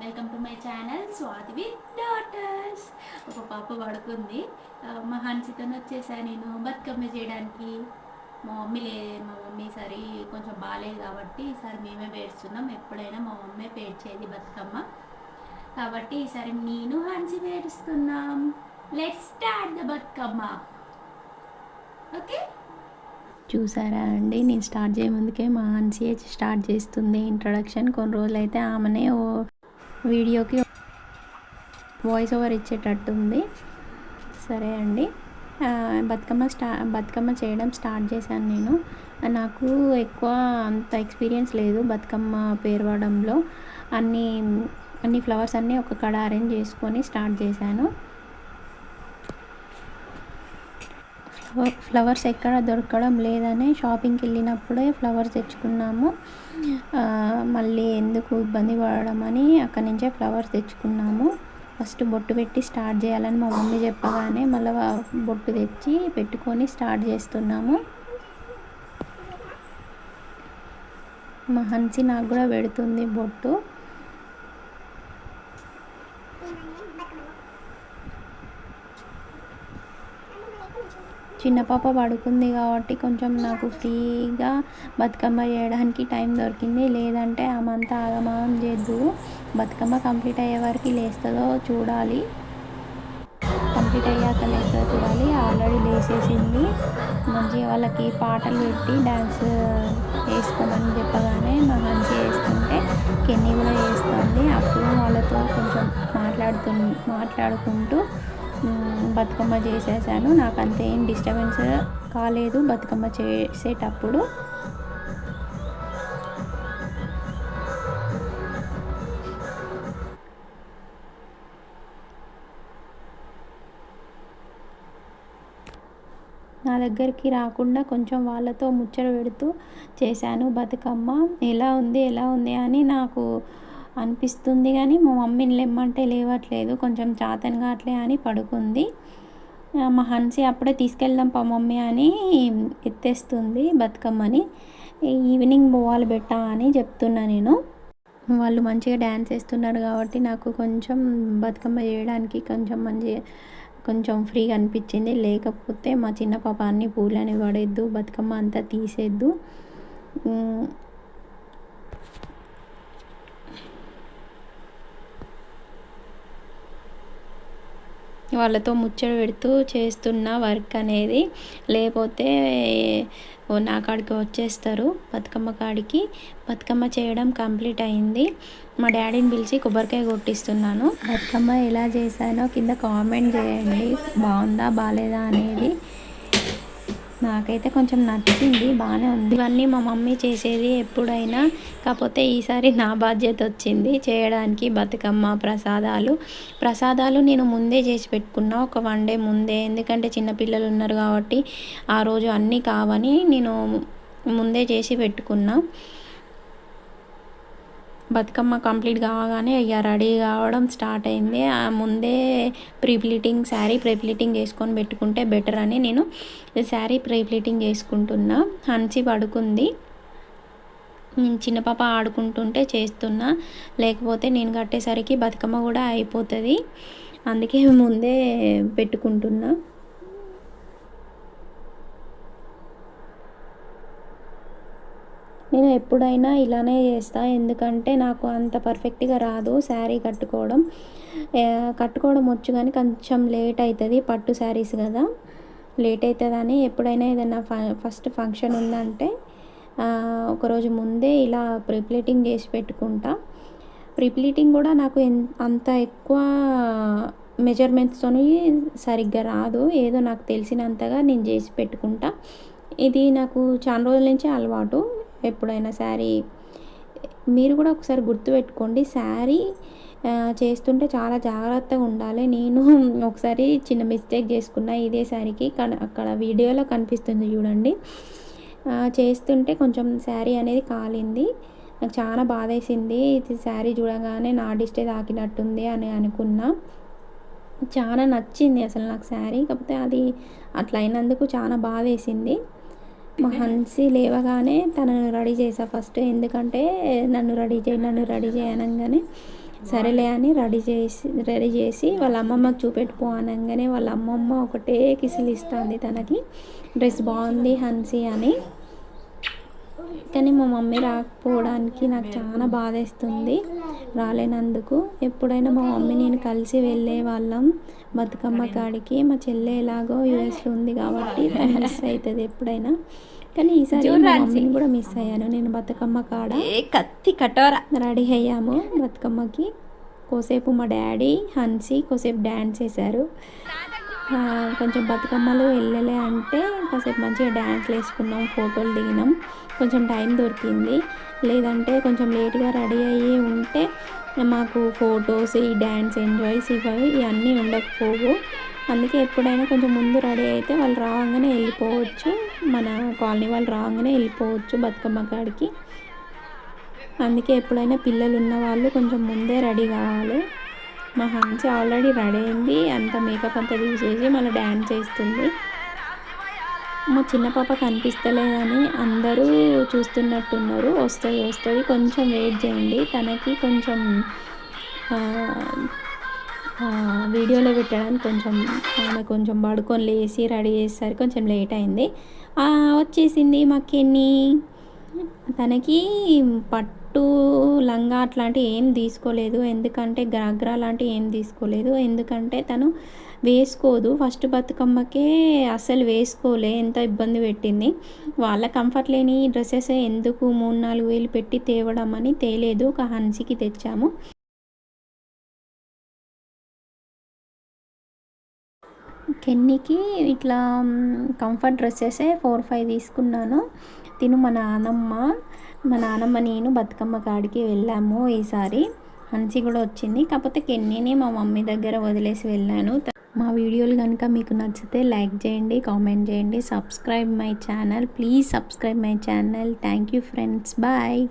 Welcome to my channel Swathi with daughters. ఒక పాప పడుకుంది. మా హన్సితో వచ్చేసాను నేను బతుకమ్మ చేయడానికి. మా మమ్మీ ఈసారి కొంచెం బాగాలేదు కాబట్టి ఈసారి మేమే పేరుస్తున్నాం. ఎప్పుడైనా మా మమ్మీ పేర్చేది బతుకమ్మ కాబట్టి ఈసారి నేను హన్సి పేరుస్తున్నాం. Let's start the Bathukamma. Okay, చూసారా అండి, నేను స్టార్ట్ చేయముందుకే మా హన్సీ స్టార్ట్ చేస్తుంది ఇంట్రడక్షన్. కొన్ని రోజులైతే ఆమెనే వీడియోకి వాయిస్ ఓవర్ ఇచ్చేటట్టుంది. సరే అండి, బతుకమ్మ చేయడం స్టార్ట్ చేశాను నేను. నాకు ఎక్కువ అంత ఎక్స్పీరియన్స్ లేదు బతుకమ్మ పేరవడంలో. అన్ని ఫ్లవర్స్ అన్నీ ఒక కడ అరేంజ్ చేసుకొని స్టార్ట్ చేశాను. ఫ్లవర్స్ ఎక్కడ దొరకడం లేదని షాపింగ్కి వెళ్ళినప్పుడే ఫ్లవర్స్ తెచ్చుకున్నాము. మళ్ళీ ఎందుకు ఇబ్బంది పడడం అని అక్కడి నుంచే ఫ్లవర్స్ తెచ్చుకున్నాము. ఫస్ట్ బొట్టు పెట్టి స్టార్ట్ చేయాలని మా మమ్మీ చెప్పగానే మళ్ళీ బొట్టు తెచ్చి పెట్టుకొని స్టార్ట్ చేస్తున్నాము. మా హన్సీ నాకు కూడా పెడుతుంది బొట్టు. చిన్న పాప పడుకుంది కాబట్టి కొంచెం నాకు ఫ్రీగా బతుకమ్మ చేయడానికి టైం దొరికింది. లేదంటే ఆమంతా ఆగమాగం చేద్దు. బతుకమ్మ కంప్లీట్ అయ్యే వరకు లేస్తుందో చూడాలి. కంప్లీట్ అయ్యాక లేస్తుందో చూడాలి. ఆల్రెడీ లేసేసింది. మంచిగా వాళ్ళకి పాటలు పెట్టి డ్యాన్స్ వేసుకోమని చెప్పగానే మా మంచి వేస్తుంటే కెన్నీ కూడా వేస్తుంది. అప్పుడు వాళ్ళతో కొంచెం మాట్లాడుకుంటూ బతుకమ్మ చేసేసాను. నాకు అంతేం డిస్టర్బెన్స్ కాలేదు బతుకమ్మ చేసేటప్పుడు. నా దగ్గరికి రాకుండా కొంచెం వాళ్ళతో ముచ్చట పెడుతూ చేశాను బతుకమ్మ. ఎలా ఉంది అని నాకు అనిపిస్తుంది, కానీ మా మమ్మీని లేమ్మంటే లేవట్లేదు. కొంచెం చాతన్ కావట్లే అని పడుకుంది. మా హన్సీ అప్పుడే తీసుకెళ్దాం పా మమ్మీ అని ఎత్తేస్తుంది బతుకమ్మని. ఈవినింగ్ పోవాలి బెట్టా అని చెప్తున్నా నేను. వాళ్ళు మంచిగా డ్యాన్స్ వేస్తున్నారు కాబట్టి నాకు కొంచెం బతుకమ్మ చేయడానికి కొంచెం ఫ్రీగా అనిపించింది. లేకపోతే మా చిన్న పాప అన్ని పూలని పడేద్దు, బతుకమ్మ అంతా తీసేద్దు. వాళ్ళతో ముచ్చట పెడుతూ చేస్తున్న వర్క్ అనేది. లేకపోతే నా కాడికి వచ్చేస్తారు బతుకమ్మ కాడికి. బతుకమ్మ చేయడం కంప్లీట్ అయింది. మా డాడీని పిలిచి కొబ్బరికాయ కొట్టిస్తున్నాను. బతుకమ్మ ఎలా చేశానో కింద కామెంట్ చేయండి, బాగుందా బాగాలేదా అనేది. నాకైతే కొంచెం నచ్చింది, బాగానే ఉంది. ఇవన్నీ మా మమ్మీ చేసేది ఎప్పుడైనా, కాకపోతే ఈసారి నా బాధ్యత వచ్చింది చేయడానికి. బతుకమ్మ ప్రసాదాలు నేను ముందే చేసి పెట్టుకున్నా, ఒక 1 day ముందే. ఎందుకంటే చిన్నపిల్లలు ఉన్నారు కాబట్టి ఆ రోజు అన్నీ కావని నేను ముందే చేసి పెట్టుకున్నా. బతుకమ్మ కంప్లీట్ కావగానే ఇక రెడీ కావడం స్టార్ట్ అయింది. ముందే శారీ ప్రీప్లీటింగ్ చేసుకొని పెట్టుకుంటే బెటర్ అని నేను శారీ ప్రీప్లీటింగ్ చేసుకుంటున్నా. హన్సీ పడుకుంది. నేను చిన్న పాప ఆడుకుంటుంటే చేస్తున్నా, లేకపోతే నేను కట్టేసరికి బతుకమ్మ కూడా అయిపోతుంది. అందుకే ముందే పెట్టుకుంటున్నా. నేను ఎప్పుడైనా ఇలానే చేస్తాను, ఎందుకంటే నాకు అంత పర్ఫెక్ట్గా రాదు శారీ కట్టుకోవడం వచ్చు, కానీ కొంచెం లేట్ అవుతుంది. పట్టు శారీస్ కదా, లేట్ అవుతుందని ఎప్పుడైనా ఏదైనా ఫస్ట్ ఫంక్షన్ ఉందంటే ఒకరోజు ముందే ఇలా ప్రీప్లీటింగ్ చేసి పెట్టుకుంటా. ప్రీప్లీటింగ్ కూడా నాకు అంత ఎక్కువ మెజర్మెంట్స్తో సరిగ్గా రాదు. ఏదో నాకు తెలిసినంతగా నేను చేసి పెట్టుకుంటా. ఇది నాకు చాలా రోజుల నుంచి అలవాటు. ఎప్పుడైనా శారీ మీరు కూడా ఒకసారి గుర్తుపెట్టుకోండి, శారీ చేస్తుంటే చాలా జాగ్రత్తగా ఉండాలి. నేను ఒకసారి చిన్న మిస్టేక్ చేసుకున్నా ఇదే శారీకి. అక్కడ వీడియోలో కనిపిస్తుంది చూడండి. చేస్తుంటే కొంచెం శారీ అనేది కాలింది. నాకు చాలా బాధ వేసింది. ఇది శారీ చూడగానే నా డిస్టే తాకినట్టుంది అని అనుకున్నా. చాలా నచ్చింది అసలు నాకు శారీ, కాకపోతే అది అట్లా అయినందుకు చాలా బాధ వేసింది. మా హన్సీ లేవగానే తనను రెడీ చేసా ఫస్ట్. ఎందుకంటే నన్ను రెడీ చేయి అనగానే సరేలే అని రెడీ చేసి వాళ్ళ అమ్మమ్మకి చూపెట్టుకో అనగానే వాళ్ళ అమ్మమ్మ ఒకటే కిసులు ఇస్తుంది తనకి. డ్రెస్ బాగుంది హన్సీ అని. కానీ మా మమ్మీ రాకపోవడానికి నాకు చాలా బాధేస్తుంది రాలేనందుకు. ఎప్పుడైనా మా మమ్మీ నేను కలిసి వెళ్ళే వాళ్ళం బతుకమ్మ కాడికి. మా చెల్లె ఎలాగో యూఎస్లో ఉంది కాబట్టి మిస్ అవుతుంది ఎప్పుడైనా. కానీ ఈసారి మా మమ్మీని కూడా మిస్ అయ్యాను నేను బతుకమ్మ కాడ. కత్తి కటోరా రెడీ అయ్యాము బతుకమ్మకి. కోసేపు మా డాడీ హన్సీ కోసేపు డ్యాన్స్ చేశారు. కొంచెం బతుకమ్మలు వెళ్ళలే అంటే కాసేపు మంచిగా డ్యాన్స్లు వేసుకున్నాం, ఫోటోలు దిగినాం. కొంచెం టైం దొరికింది. లేదంటే కొంచెం లేట్గా రెడీ అయ్యి ఉంటే మాకు ఫొటోస్, ఈ డ్యాన్స్ ఎంజాయ్స్ ఇవన్నీ ఉండకపోవు. అందుకే ఎప్పుడైనా కొంచెం ముందు రెడీ అయితే వాళ్ళు రాగానే వెళ్ళిపోవచ్చు, మన కాలనీ వాళ్ళు రాగానే వెళ్ళిపోవచ్చు బతుకమ్మ కాడికి. అందుకే ఎప్పుడైనా పిల్లలు ఉన్న వాళ్ళు కొంచెం ముందే రెడీ కావాలి. మా హన్సీ ఆల్రెడీ రెడీ అయింది, అంత మేకప్ అంతా తీసేసి మళ్ళీ డ్యాన్స్ చేస్తుంది. మా చిన్న పాప కనిపిస్తలేదని అందరూ చూస్తున్నట్టున్నారు. వస్తుంది కొంచెం వెయిట్ చేయండి. తనకి కొంచెం వీడియోలో పెట్టడానికి ఆమె కొంచెం పడుకొని లేచి రెడీ చేసేసరికి కొంచెం లేట్ అయింది. వచ్చేసింది మా కెన్నీ. తనకి పట్టు లంగా అట్లాంటివి ఏం తీసుకోలేదు, ఎందుకంటే గ్రాగ్రా లాంటివి ఏం తీసుకోలేదు. ఎందుకంటే తను వేసుకోదు, ఫస్ట్ బతుకమ్మకే అసలు వేసుకోలే, ఎంత ఇబ్బంది పెట్టింది. వాళ్ళ కంఫర్ట్ లేని డ్రెస్సెస్ ఎందుకు 3-4 వేలు పెట్టి తేవడం అని తేలేదు. ఒక హన్సీకి తెచ్చాము. కెన్నీకి ఇట్లా కంఫర్ట్ డ్రెస్సెసే 4-5 తీసుకున్నాను. తిను మా నానమ్మ నేను బతుకమ్మ కాడికి వెళ్ళాము ఈసారి. హన్సీ కూడా వచ్చింది, కాకపోతే కెన్నీని మా మమ్మీ దగ్గర వదిలేసి వెళ్ళాను. మా వీడియోలు కనుక మీకు నచ్చితే లైక్ చేయండి, కామెంట్ చేయండి, subscribe my channel. Please subscribe my channel. Thank you friends, bye.